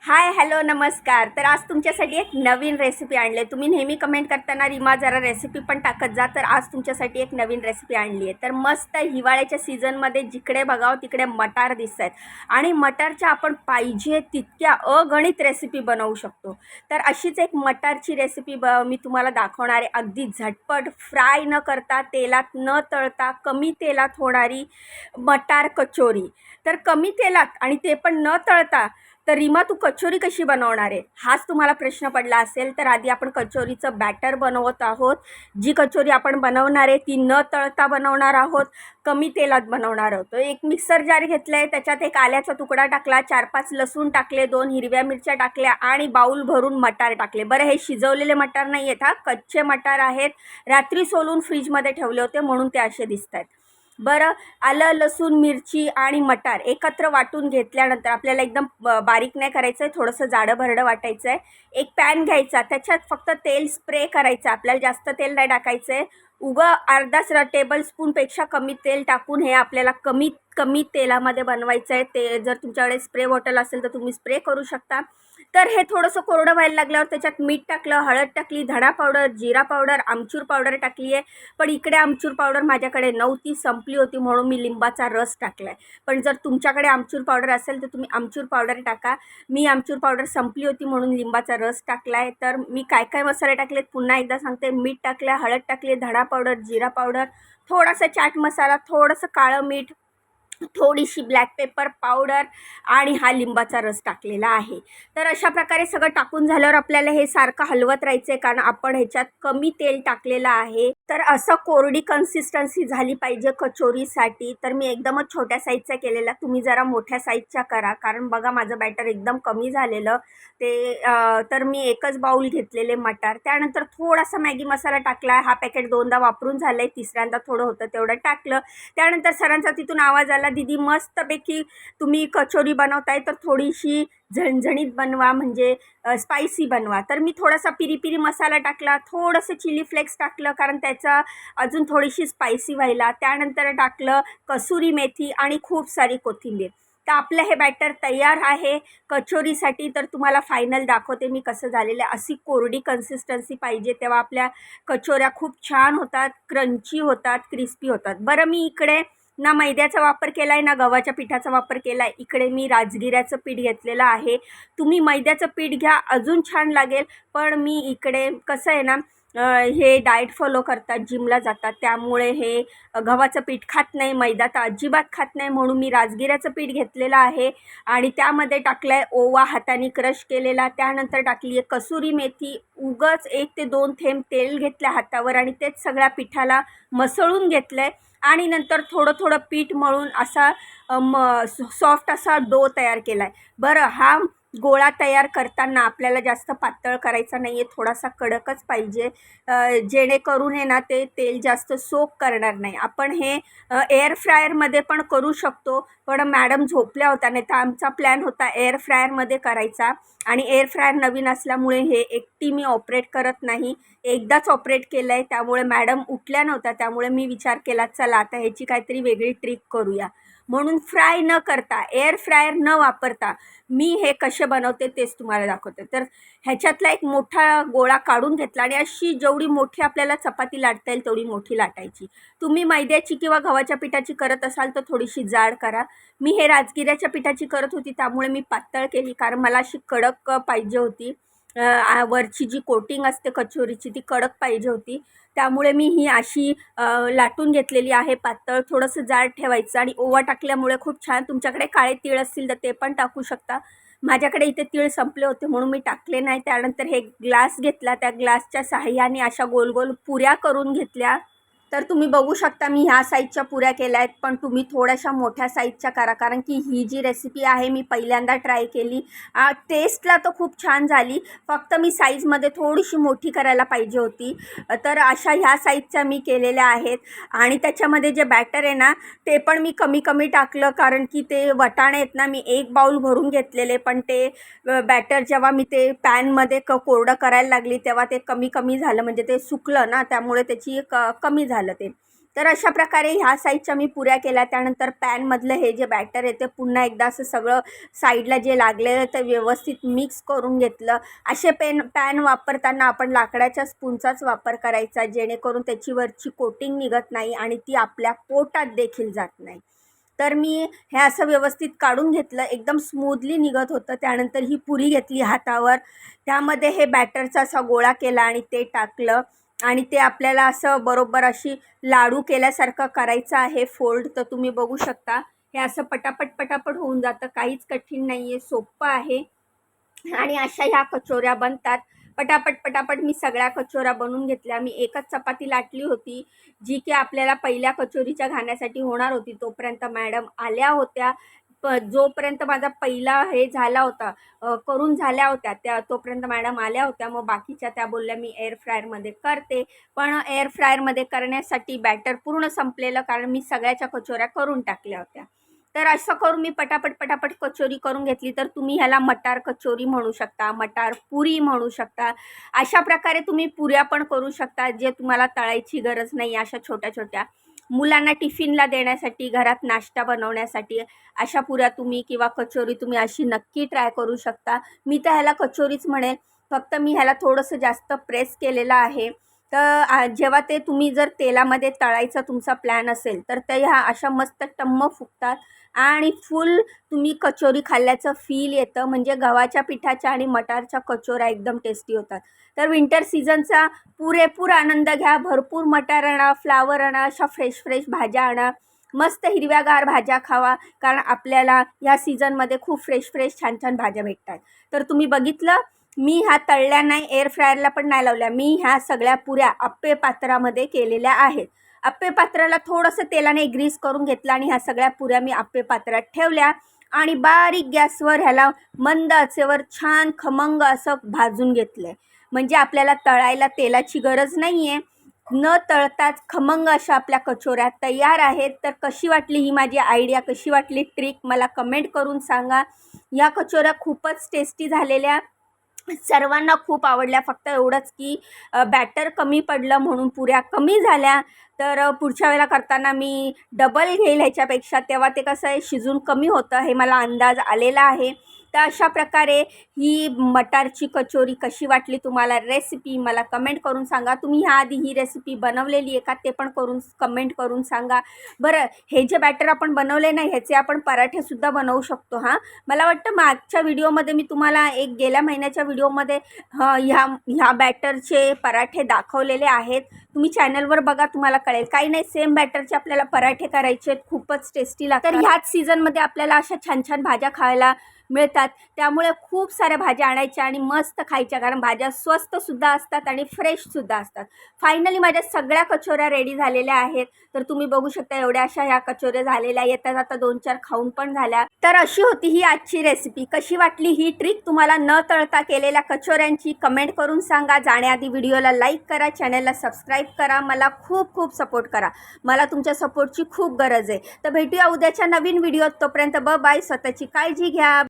Hi hello नमस्कार. तर आज तुमच्यासाठी एक नवीन रेसिपी आणली आहे. तुम्ही नेहमी कमेंट करताना रीमा जरा रेसिपी पण टाकत जा, तर आज तुमच्यासाठी एक नवीन रेसिपी आणली आहे. तर मस्त हिवाळ्याच्या सीझनमध्ये जिकडे बघावं तिकडे मटार दिसत आहेत आणि मटारच्या आपण पाहिजे तितक्या अगणित रेसिपी बनवू शकतो. तर अशीच एक मटारची रेसिपी मी तुम्हाला दाखवणार आहे. अगदी झटपट, फ्राय न करता, तेलात न तळता, कमी तेलात होणारी मटार कचोरी. तर कमी तेलात आणि ते पण न तळता. तर रीमा तू कचोरी कशी बनवणार आहे, हाच तुम्हाला प्रश्न पडला असेल. तर आधी आपण कचोरीचं बॅटर बनवत आहोत. जी कचोरी आपण बनवणार आहे ती न तळता बनवणार आहोत, कमी तेलात बनवणार आहोत. एक मिक्सर जार घेतलं आहे, त्याच्यात एक आल्याचा तुकडा टाकला, 4-5 लसूण टाकले, 2 हिरव्या मिरच्या टाकल्या आणि बाऊल भरून मटार टाकले. बरं, हे शिजवलेले मटार नाही आहेत, हा कच्चे मटार आहेत. रात्री सोलून फ्रीजमध्ये ठेवले होते म्हणून ते असे दिसत आहेत. बरं, आलं, लसूण, मिरची आणि मटार एकत्र वाटून घेतल्यानंतर आपल्याला एकदम बारीक नाही करायचं आहे, थोडंसं जाडं भरडं वाटायचं आहे. एक पॅन घ्यायचा, त्याच्यात फक्त तेल स्प्रे करायचं, आपल्याला जास्त तेल नाही टाकायचं आहे. उगं अर्धा टेबलस्पूनपेक्षा कमी तेल टाकून हे आपल्याला कमीत कमी तेलामध्ये बनवायचं आहे. ते जर तुमच्याकडे स्प्रे बॉटल असेल तर तुम्ही स्प्रे करू शकता. तर हे थोडंसं कोरडं व्हायला लागल्यावर त्याच्यात मीठ टाकलं, हळद टाकली, धणा पावडर, जिरा पावडर, आमचूर पावडर टाकली आहे. पण इकडे आमचूर पावडर माझ्याकडे नव्हती, संपली होती, म्हणून मी लिंबाचा रस टाकला आहे. पण जर तुमच्याकडे आमचूर पावडर असेल तर तुम्ही आमचूर पावडर टाका. मी आमचूर पावडर संपली होती म्हणून लिंबाचा रस टाकला आहे. तर मी काय काय मसाले टाकलेत पुन्हा एकदा सांगते. मीठ टाकलं, हळद टाकली, धणा पावडर, जिरा पावडर, थोडासा चाट मसाला, थोडंसं काळं मीठ, थोडीशी ब्लॅक पेपर पावडर आणि हा लिंबाचा रस टाकलेला आहे. तर अशा प्रकारे सगळं टाकून झाल्यावर आपल्याला हे सारखं हलवत राहायचं आहे, कारण आपण ह्याच्यात कमी तेल टाकलेलं आहे. तर असं कोरडी कन्सिस्टन्सी झाली पाहिजे कचोरीसाठी. तर मी एकदमच छोट्या साईजचा केलेला, तुम्ही जरा मोठ्या साईजच्या करा, कारण बघा माझं बॅटर एकदम कमी झालेलं ते. तर मी एकच बाऊल घेतलेले मटार, त्यानंतर थोडासा मॅगी मसाला टाकला. हा पॅकेट 2दा वापरून झालं आहे, तिसऱ्यांदा थोडं होतं तेवढं टाकलं. त्यानंतर सरांचा तिथून आवाज आला, दीदी मस्तपैकी तुम्ही कचोरी बनवताय तर थोडीशी झणझणीत बनवा, म्हणजे स्पायसी बनवा. तर मी थोडासा पिरी पिरी मसाला टाकला, थोडंसं चिली फ्लेक्स टाकलं, कारण त्याचा अजून थोडीशी स्पायसी व्हायला. त्यानंतर टाकलं कसुरी मेथी आणि खूप सारी कोथिंबीर. तर आपलं हे बॅटर तयार आहे कचोरीसाठी. तर तुम्हाला फायनल दाखवते मी कसं झालेलं आहे. अशी कोरडी कन्सिस्टन्सी पाहिजे, तेव्हा आपल्या कचोऱ्या खूप छान होतात, क्रंची होतात, क्रिस्पी होतात. बरं, मी इकडे ना मैद्याचा वापर केला आहे ना गव्हाच्या पिठाचा वापर केला आहे. इकडे मी राजगिऱ्याचं पीठ घेतलेलं आहे. तुम्ही मैद्याचं पीठ घ्या, अजून छान लागेल. पण मी इकडे कसं आहे ना, हे डाएट फॉलो करतात, जिमला जातात, त्यामुळे हे गव्हाचं पीठ खात नाही, मैदा तर अजिबात खात नाही, म्हणून मी राजगिऱ्याचं पीठ घेतलेलं आहे. आणि त्यामध्ये टाकलं आहे ओवा हाताने क्रश केलेला. त्यानंतर टाकली आहे कसुरी मेथी. उगच 1 ते 2 थेंब तेल घेतलं हातावर आणि तेच सगळ्या पिठाला मसळून घेतलं आहे. आणि नंतर थोडं थोडं पीठ मळून असा सॉफ्ट असा डो तयार केला आहे. बरं, हा गोळा तयार करताना आपल्याला जास्त पातळ करायचा नाही आहे, थोडासा कडकच पाहिजे, जेणेकरून हे ना ते तेल जास्त सोक करणार नाही. आपण हे एअर फ्रायरमध्ये पण करू शकतो, पण मॅडम झोपल्या होत्या, नाही तर आमचा प्लॅन होता एअर फ्रायरमध्ये करायचा. आणि एअर फ्रायर नवीन असल्यामुळे हे एकटी मी ऑपरेट करत नाही, एकदाच ऑपरेट केलं आहे, त्यामुळे मॅडम उठल्या नव्हत्या. त्यामुळे मी विचार केला चला आता ह्याची काहीतरी वेगळी ट्रिक करूया, म्हणून फ्राय न करता, एअर फ्रायर न वापरता मी हे कसे बनवते तेच तुम्हाला दाखवते. तर ह्याच्यातला एक मोठा गोळा काढून घेतला आणि अशी जेवढी मोठी आपल्याला चपाती लाटता येईल तेवढी मोठी लाटायची. तुम्ही मैद्याची किंवा गव्हाच्या पिठाची करत असाल तर थोडीशी जाड करा. मी हे राजगिऱ्याच्या पिठाची करत होती, त्यामुळे मी पातळ केली, कारण मला अशी कडक पाहिजे होती. वरची जी कोटिंग असते कचोरीची ती कडक पाहिजे होती, त्यामुळे मी ही अशी लाटून घेतलेली आहे पातळ. थोडंसं जाड ठेवायचं आणि ओवा टाकल्यामुळे खूप छान. तुमच्याकडे काळे तीळ असतील तर ते पण टाकू शकता. माझ्याकडे इथे तीळ संपले होते म्हणून मी टाकले नाही. त्यानंतर हे ग्लास घेतला, त्या ग्लासच्या साहाय्याने अशा गोल गोल पुऱ्या करून घेतल्या. तर तुम्ही बघू शकता मी ह्या साईजच्या पुऱ्या केल्या आहेत, पण तुम्ही थोड्याशा मोठ्या साईजच्या करा, कारण की ही जी रेसिपी आहे मी पहिल्यांदा ट्राय केली. टेस्टला तर खूप छान झाली, फक्त मी साईजमध्ये थोडीशी मोठी करायला पाहिजे होती. तर अशा ह्या साईजच्या मी केलेल्या आहेत. आणि त्याच्यामध्ये जे बॅटर आहे ना ते पण मी कमी कमी टाकलं, कारण की ते वटाणे आहेत ना, मी 1 बाऊल भरून घेतलेले, पण ते बॅटर जेव्हा मी ते पॅनमध्ये कोरडं करायला लागली तेव्हा ते कमी कमी झालं, म्हणजे ते सुकलं ना, त्यामुळे त्याची कमी झालं ते. तर अशा प्रकारे ह्या साईजच्या मी पुऱ्या केल्या. त्यानंतर पॅनमधलं हे जे बॅटर आहे ते पुन्हा एकदा असं सगळं साईडला जे लागलेलं ते व्यवस्थित मिक्स करून घेतलं. असे पॅन वापरताना आपण लाकडाच्या स्पूनचाच वापर करायचा, जेणेकरून त्याची वरची कोटिंग निघत नाही आणि ती आपल्या पोटात देखील जात नाही. तर मी हे असं व्यवस्थित काढून घेतलं, एकदम स्मूथली निघत होतं. त्यानंतर ही पुरी घेतली हातावर, त्यामध्ये हे बॅटरचा असा गोळा केला आणि ते टाकलं आणि ते आपल्याला असं बरोबर अशी लाडू केल्यासारखं करायचं आहे फोल्ड. तर तुम्ही बघू शकता हे असं पटापट होऊन जातं, काहीच कठीण नाही आहे, सोपं आहे. आणि अशा ह्या कचोऱ्या बनतात पटापट मी सगळ्या कचोऱ्या बनवून घेतल्या. मी एकच चपाती लाटली होती, जी की आपल्याला पहिल्या कचोरीच्या घाण्यासाठी होणार होती. तोपर्यंत मॅडम आल्या होत्या. जोपर्यंत माझा पहिला हे झाला होता, करून झाल्या होत्या त्या, तोपर्यंत मॅडम आल्या होत्या. मग बाकीच्या त्या बोलल्या मी एअर फ्रायरमध्ये करते. पण एअर फ्रायरमध्ये करण्यासाठी बॅटर पूर्ण संपलेलं, कारण मी सगळ्याच्या कचोऱ्या करून टाकल्या होत्या. तर असं करून मी पटापट कचोरी करून घेतली. तर तुम्ही ह्याला मटार कचोरी म्हणू शकता, मटार पुरी म्हणू शकता. अशा प्रकारे तुम्ही पुऱ्या पण करू शकता, जे तुम्हाला तळायची गरज नाही. अशा छोट्या छोट्या मुलांना टिफिनला देण्यासाठी, घरात नाश्ता बनवण्यासाठी अशा पुऱ्या तुम्ही किंवा कचोरी तुम्ही अशी नक्की ट्राय करू शकता. मी तर ह्याला कचोरीच म्हणेन, फक्त मी ह्याला थोडंसं जास्त प्रेस केलेलं आहे. तर जेव्हा ते तुम्ही जर तेलामध्ये तळायचा तुमचा प्लॅन असेल तर ते ह्या अशा मस्त टम्म फुगतात आणि फुल तुम्ही कचोरी खाल्ल्याचं फील येतं. म्हणजे गव्हाच्या पिठाच्या आणि मटारच्या कचोऱ्या एकदम टेस्टी होतात. तर विंटर सीझनचा पुरेपूर आनंद घ्या. भरपूर मटार आणा, फ्लावर आणा, अशा फ्रेश भाज्या आणा, मस्त हिरव्यागार भाज्या खावा, कारण आपल्याला ह्या सीझनमध्ये खूप फ्रेश छान भाज्या भेटतात. तर तुम्ही बघितलं, मी ह्या तळल्या नाही, एअर फ्रायरला पण नाही लावल्या. मी ह्या सगळ्या पुऱ्या अप्पे पात्रामध्ये केलेल्या आहेत. अप्पे पात्राला थोडंसं तेलाने ग्रीस करून घेतलं आणि ह्या सगळ्या पुऱ्या मी अप्पे पात्रात ठेवल्या आणि बारीक गॅसवर ह्याला मंद आचेवर छान खमंग असं भाजून घेतलं. म्हणजे आपल्याला तळायला तेलाची गरज नाही आहे. न तळताच खमंग अशा आपल्या कचोऱ्या तयार आहेत. तर कशी वाटली ही माझी आयडिया, कशी वाटली ट्रिक, मला कमेंट करून सांगा. ह्या कचोऱ्या खूपच टेस्टी झालेल्या, सर्वांना खूप आवडल्या. फक्त एवढंच की बॅटर कमी पडलं म्हणून पुऱ्या कमी झाल्या. तर पुढच्या वेळेला करताना मी डबल घेईल ह्याच्यापेक्षा, तेव्हा ते कसं आहे शिजून कमी होतं, हे मला अंदाज आलेला आहे. तर अशा प्रकारे ही मटारची कचोरी कशी वाटली तुम्हाला रेसिपी मला कमेंट करून सांगा. तुम्ही ह्याआधी ही रेसिपी बनवलेली आहे का ते पण कमेंट करून सांगा. बरं, हे जे बॅटर आपण बनवले नाही ह्याचे आपण पराठेसुद्धा बनवू शकतो. मला वाटतं मागच्या व्हिडिओमध्ये मी तुम्हाला गेल्या महिन्याच्या व्हिडिओमध्ये ह्या बॅटरचे पराठे दाखवलेले आहेत. तुम्ही चॅनलवर बघा, तुम्हाला कळेल. काही नाही, सेम बॅटरचे आपल्याला पराठे करायचे आहेत, खूपच टेस्टी लागतात. तर ह्याच सीझनमध्ये आपल्याला अशा छान भाज्या खायला मिळतात. त्यामुळे खूप साऱ्या भाज्या आणायच्या आणि मस्त खायच्या, कारण भाज्या स्वस्तसुद्धा असतात आणि फ्रेशसुद्धा असतात. फायनली माझ्या सगळ्या कचोऱ्या रेडी झालेल्या आहेत. तर तुम्ही बघू शकता एवढ्या अशा ह्या कचोऱ्या झालेल्या, येतात आता 2-4 खाऊन पण झाल्या. तर अशी होती ही आजची रेसिपी. कशी वाटली ही ट्रिक तुम्हाला न तळता केलेल्या कचोऱ्यांची कमेंट करून सांगा. जाण्याआधी व्हिडिओला लाईक करा, चॅनलला सबस्क्राईब करा, मला खूप सपोर्ट करा. मला तुमच्या सपोर्टची खूप गरज आहे. तर भेटूया उद्याच्या नवीन व्हिडिओत. तोपर्यंत बाय. स्वतःची काळजी घ्या.